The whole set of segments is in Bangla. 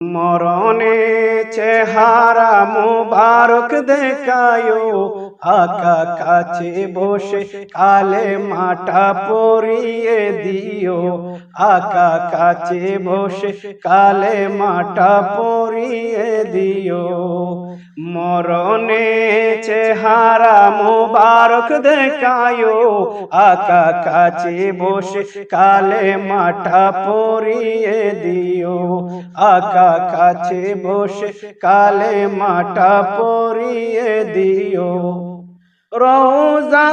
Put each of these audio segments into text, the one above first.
মরণে চেহারা মুবারক দেখায়ো, আকা কাছে বসে কালে মাটা পরিয়ে দিও, আকা কাছে বসে কালে মাটা পরিয়ে দিও। মরণে চেহারা মুবারক দেখায়ো, আকা কাছে বসে কালে মাটা পরিয়ে দিও, আকা কাছে বসে কালে মাটা পরিয়ে দিও। রওজা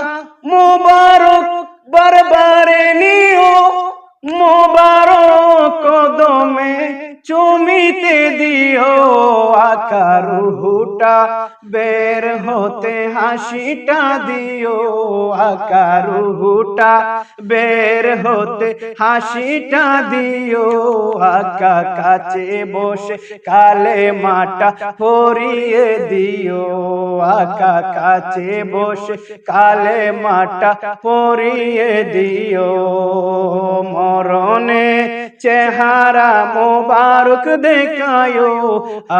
মুবারক বারবারে নিও, মুবারক কদমে চুমিতে দিও, আকা রুহুটা বের হতে হাসিটা দিও, আকা রুহুটা বের হতে হাসিটা দিও, আকা কাছে বসে কালে মাটা পরিয়ে দিও, আকা কাছে বসে কালে মাটা পরিয়ে দিও। মরণে চেহারা মোবারক দেখায়ো,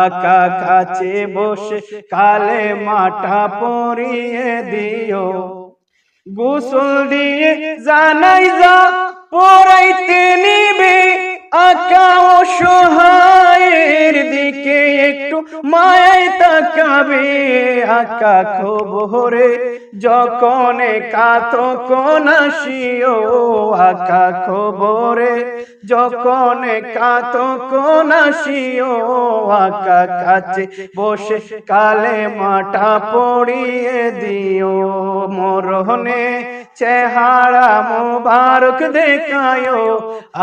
আকা কাছে বসে কালে মাটা পরিয়ে দিও। গোসল দিয়ে জানাইজা পড়াইতে নিবে, আকা অসহায়ের দিকে একটু মায়ায় তাকাবে, আকা খবরে যখন তখন আসিও, আকা খবরে যখন তখন আসিও, আকা কাছে বসে কালে মাটা পড়িয়ে দিও। মরণে চেহারা মুবারক দেখায়ো,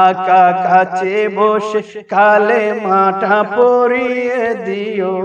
আকা কাছে বসে কালে মাটা পরিয়ে দিও।